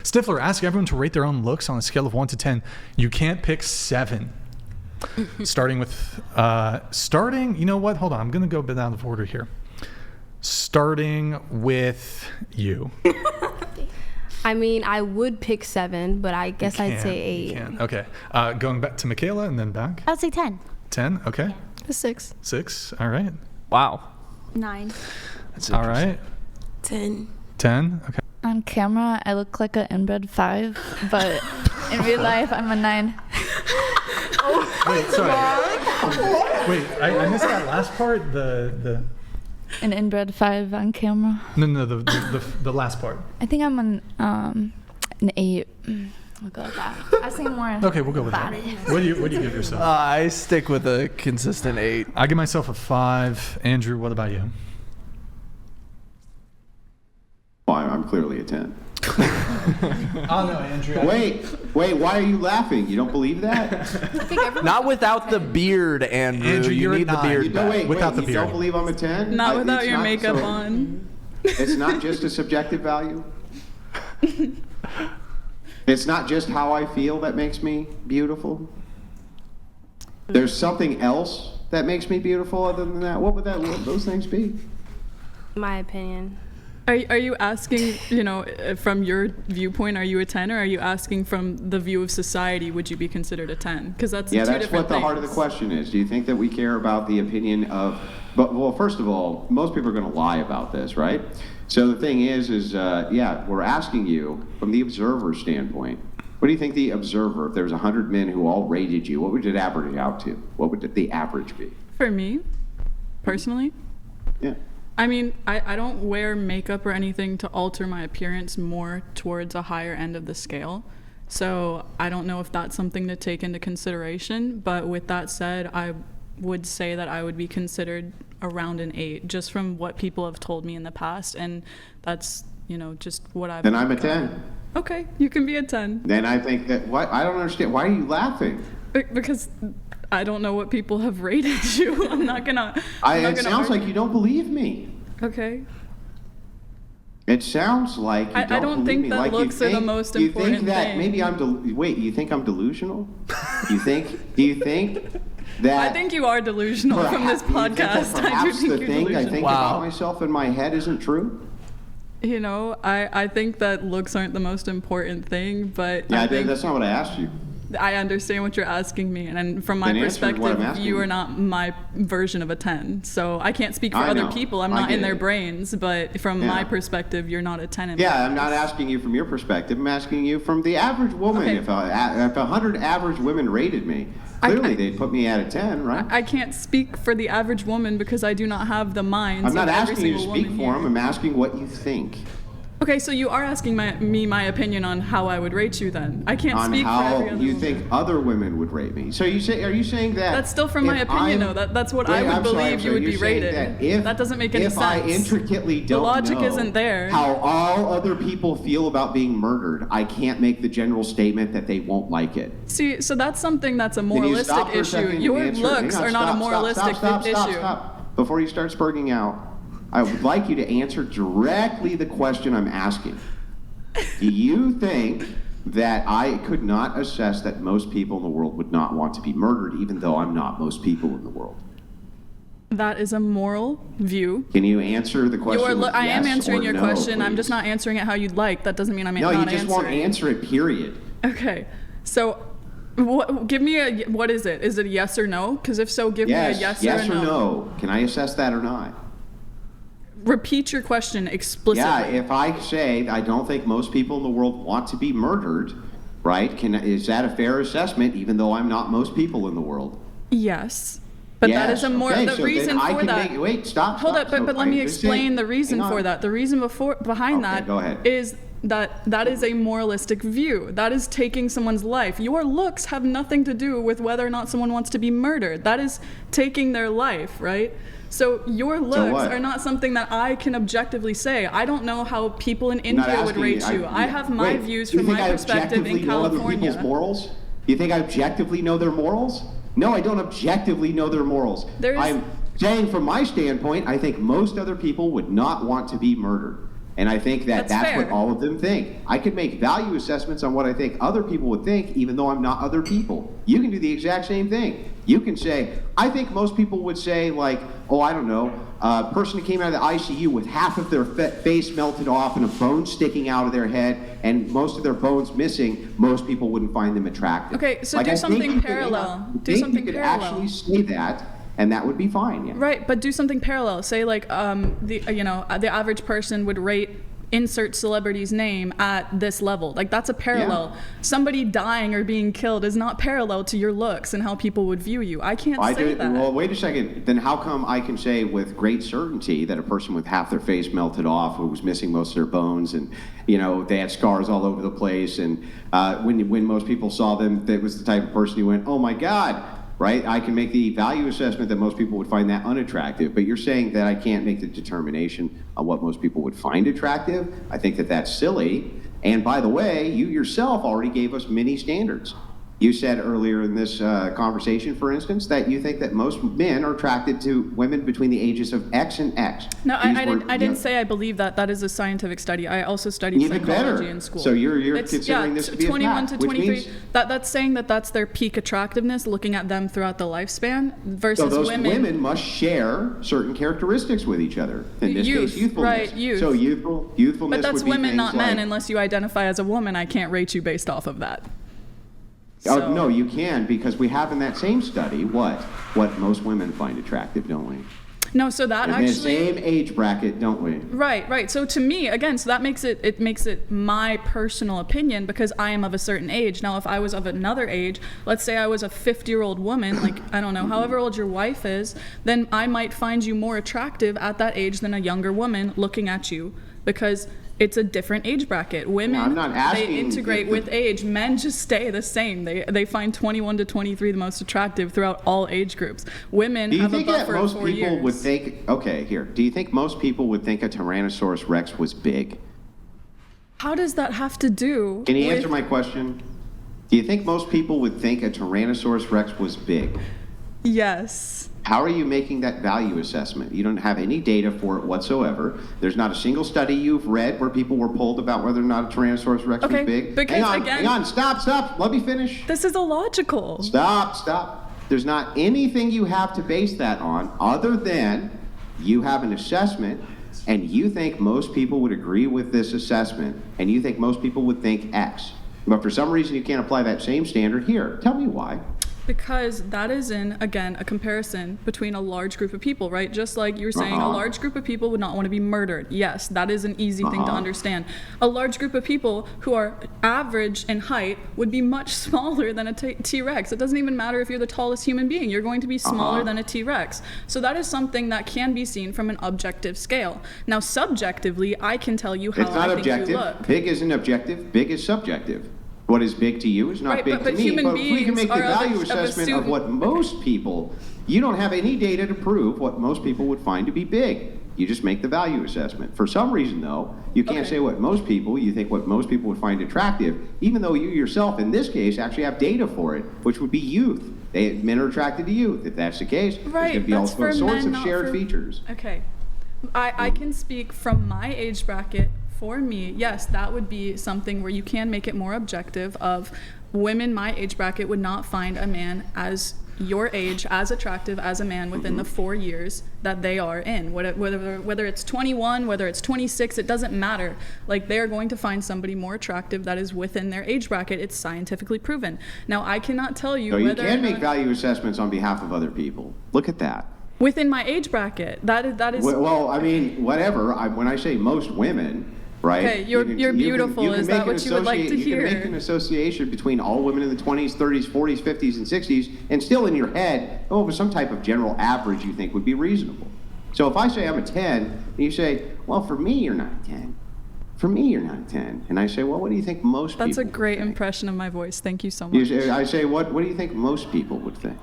Stifler, ask everyone to rate their own looks on a scale of 1 to 10. You can't pick 7. Starting with, you know what? Hold on. I'm going to go down the order here. Starting with you. I mean, I would pick 7, but I guess I'd say 8. You can. Okay. Going back to Michaela and then back. I would say 10. 10? Okay. Yeah. A 6. 6. All right. Wow. 9. That's all right. 10. 10? Okay. On camera, I look like an inbred 5, but in real life, I'm a 9. Wait, sorry. Wait, I missed that last part. An inbred 5 on camera. No, the last part. I think I'm an 8. We'll go with that. I was thinking more. Okay, we'll go with that. What do you give yourself? I stick with a consistent 8. I give myself a 5. Andrew, what about you? Well, I'm clearly a 10. Oh no, Andrew. Wait, why are you laughing? You don't believe that? Not without the beard, Andrew. Andrew, you you're need a the beard nine. back. Wait, Without the you beard. don't believe I'm a 10? Not without It's your not- makeup so on. It's not just a subjective value. It's not just how I feel that makes me beautiful. There's something else that makes me beautiful other than that. What would those things be? My opinion. Are you asking, from your viewpoint, are you a 10, or are you asking from the view of society, would you be considered a 10? Because that's two different things. That's what the heart of the question is. Do you think that we care about the opinion of, well, first of all, most people are going to lie about this, right? So the thing is we're asking you from the observer standpoint. What do you think the observer, if there was 100 men who all rated you, what would it average out to? What would the average be? For me, personally? Yeah. I mean, I don't wear makeup or anything to alter my appearance more towards a higher end of the scale. So I don't know if that's something to take into consideration. But with that said, I would say that I would be considered around an 8, just from what people have told me in the past. And that's, just what I've... Then I'm a 10. Okay, you can be a 10. Then I think that, I don't understand. Why are you laughing? Because I don't know what people have rated you. I'm not gonna... It sounds like you don't believe me. Okay. It sounds like you I don't think me. that Like looks are the most you important think that thing. maybe wait, you think I'm delusional? Do you think that... I think you are delusional from this podcast. I do think you're delusional. I think about myself in my head isn't true? I think that looks aren't the most important thing, but Yeah, I think that's not what I asked you. I understand what you're asking me, and from my Then answer what I'm perspective, asking you you. are not my version of a 10. So I can't speak for I other know. people. I'm I not get in their it. brains, but from my perspective, you're not a 10 in my Yeah, I'm eyes. not asking you from your perspective. I'm asking you from the average woman. Okay. If 100 average women rated me, clearly they'd put me at a 10, right? I can't speak for the average woman because I do not have the minds I'm not of every asking you to single speak woman for here. them. I'm asking what you think. Okay, so you are asking me my opinion on how I would rate you then. I can't On speak for how every other you woman. think other women would rate me. So are you saying that... That's still from my if opinion, I'm- though. That's what Wait, I would I'm sorry, believe you would be you're saying rated. That doesn't make any if sense. I intricately don't The logic know isn't there. how all other people feel about being murdered, I can't make the general statement that they won't like it. See, so that's something that's a Can you moralistic stop for a issue. second and Your answer? looks Hang on, are not a moralistic issue. Stop. Before you start spurging out, I would like you to answer directly the question I'm asking. Do you think that I could not assess that most people in the world would not want to be murdered, even though I'm not most people in the world? That is a moral view. Can you answer the question with I am yes answering or your no, question. I'm please? just not answering it how you'd like. That doesn't mean I'm No, not you answering. just won't answer it, period. Okay, so give me what is it? Is it a yes or no? Because if so, give me a yes or or no. Can I assess that or not? Repeat your question explicitly. Yeah, if I say I don't think most people in the world want to be murdered, right? Is that a fair assessment, even though I'm not most people in the world? Yes. But that is a more okay, the so reason then I for can that. Wait, stop. Hold up, but let me explain the reason hang for on. that. The reason behind Okay, that go ahead. is that is a moralistic view. That is taking someone's life. Your looks have nothing to do with whether or not someone wants to be murdered. That is taking their life, right? So your looks what? are not something that I can objectively say. I don't know how people in I'm not India would asking rate you. I have my wait, views you from think my I perspective in objectively know other California. people's morals? You think I objectively know their morals? No, I don't objectively know their morals. There's- I'm saying from my standpoint, I think most other people would not want to be murdered. And I think that That's that's what fair. all of them think. I could make value assessments on what I think other people would think, even though I'm not other people. You can do the exact same thing. You can say, I think most people would say, like, oh, I don't know, a person who came out of the ICU with half of their face melted off and a bone sticking out of their head and most of their bones missing, most people wouldn't find them attractive. Okay, so Like, do I think something you could- parallel. Do I think something you could parallel. actually say that, and that would be fine. Yeah. Right, but do something parallel. Say like the average person would rate insert celebrity's name at this level. Like that's a parallel. Yeah. Somebody dying or being killed is not parallel to your looks and how people would view you. I can't I say do. that. Well, wait a second. Then how come I can say with great certainty that a person with half their face melted off, who was missing most of their bones, and they had scars all over the place, and when most people saw them, that was the type of person who went, "Oh my God." Right? I can make the value assessment that most people would find that unattractive, but you're saying that I can't make the determination on what most people would find attractive? I think that that's silly. And by the way, you yourself already gave us many standards. You said earlier in this conversation, for instance, that you think that most men are attracted to women between the ages of X and X. No, I didn't say I believe that. That is a scientific study. I also studied Even psychology better. in school. So you're considering this to be a 21 fact, to which 23. means- That's saying that that's their peak attractiveness, looking at them throughout the lifespan, versus So those women must share certain characteristics with each other. In this Youth, case, youthfulness. right, youth. So youthfulness But that's would be women, things not men. like- Unless you identify as a woman, I can't rate you based off of that. Oh, So- no, you can, because we have in that same study what most women find attractive, don't we? No, so that In the actually. same age bracket, don't we? Right. So to me, again, so that makes it my personal opinion because I am of a certain age. Now, if I was of another age, let's say I was a 50-year-old woman, like, I don't know, however old your wife is, then I might find you more attractive at that age than a younger woman looking at you because it's a different age bracket. Women, I'm not asking they integrate if- with age. Men just stay the same. They find 21 to 23 the most attractive throughout all age groups. Women Do you have a think that buffer of most 4 people years. would think, okay, here, do you think most people would think a Tyrannosaurus Rex was big? How does that have to do Can you with- answer my question? Do you think most people would think a Tyrannosaurus Rex was big? Yes. How are you making that value assessment? You don't have any data for it whatsoever. There's not a single study you've read where people were polled about whether or not a Tyrannosaurus Rex Okay, was big. because hang again- on, stop, let me finish. This is illogical. Stop. There's not anything you have to base that on other than you have an assessment and you think most people would agree with this assessment and you think most people would think X. But for some reason you can't apply that same standard here. Tell me why. Because that is again, a comparison between a large group of people, right? Just like you were saying, a large group of people would not want to be murdered. Yes, that is an easy thing to understand. A large group of people who are average in height would be much smaller than a T-Rex. It doesn't even matter if you're the tallest human being. You're going to be smaller than a T-Rex. So that is something that can be seen from an objective scale. Now, subjectively, I can tell you how It's not I think objective. you look. Big isn't objective. Big is subjective. What is big to you is not Right, big but to me. human But if we can beings make the are of a- value of a assessment of student- what most people, you don't have any data to prove what most people would find to be big. You just make the value assessment. For some reason, though, you can't Okay. say what most people, you think what most people would find attractive, even though you yourself, in this case, actually have data for it, which would be youth. Men are attracted to youth. If that's the case, there's Right, going to be all that's for sorts men, of not shared for- features. Okay. I can speak from my age bracket. For me, yes, that would be something where you can make it more objective of women my age bracket would not find a man as your age as attractive as a man within the 4 years that they are in. Whether it's 21, whether it's 26, it doesn't matter. Like, they are going to find somebody more attractive that is within their age bracket. It's scientifically proven. Now, I cannot tell you So you whether can or make not- value assessments on behalf of other people. Look at that. within my age bracket. That is. Well, I mean, whatever. When I say most women, right? Okay, you're beautiful. You can Is make that an what you would like to You can make hear? an association between all women in the 20s, 30s, 40s, 50s, and 60s, and still in your head, some type of general average you think would be reasonable. So if I say I'm a 10, and you say, well, for me, you're not a 10. For me, you're not a 10. And I say, well, what do you think most people That's a would great think? impression of my voice. Thank you so You much. say, I say, what do you think most people would think?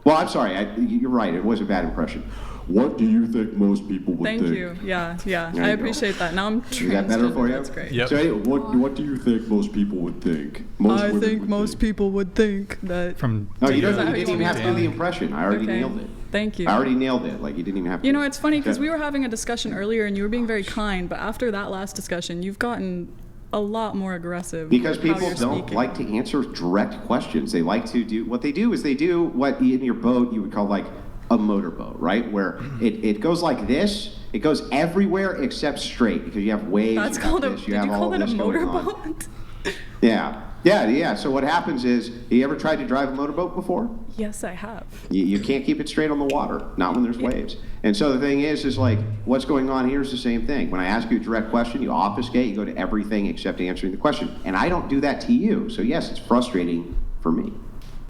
Well, I'm sorry. You're right. It was a bad impression. What do you think most people would Thank think? you. Yeah. There I you go. appreciate that. Now I'm Is that better for you? That's great. Yep. So anyway, what do you think most people would think? Most I women think would most think. people would think that. From No, you Is that how didn't you even want me have to to do the do it? impression. I already Okay. nailed it. Thank you. I already nailed it. Like, you didn't even have to. You know, it's funny because Okay. we were having a discussion earlier and you were being very kind, but after that last discussion, you've gotten a lot more aggressive. Because with how people you're don't speaking. like to answer direct questions. They like to do what they do what in your boat you would call like a motorboat, right? Where it goes like this. It goes everywhere except straight because you have waves. That's you have called a. this, Did you have call all that a this going on. motorboat? Yeah. So what happens is, you ever tried to drive a motorboat before? Yes, I have. You can't keep it straight on the water, not when there's waves. And so the thing is like, what's going on here is the same thing. When I ask you a direct question, you obfuscate, you go to everything except answering the question. And I don't do that to you. So yes, it's frustrating for me.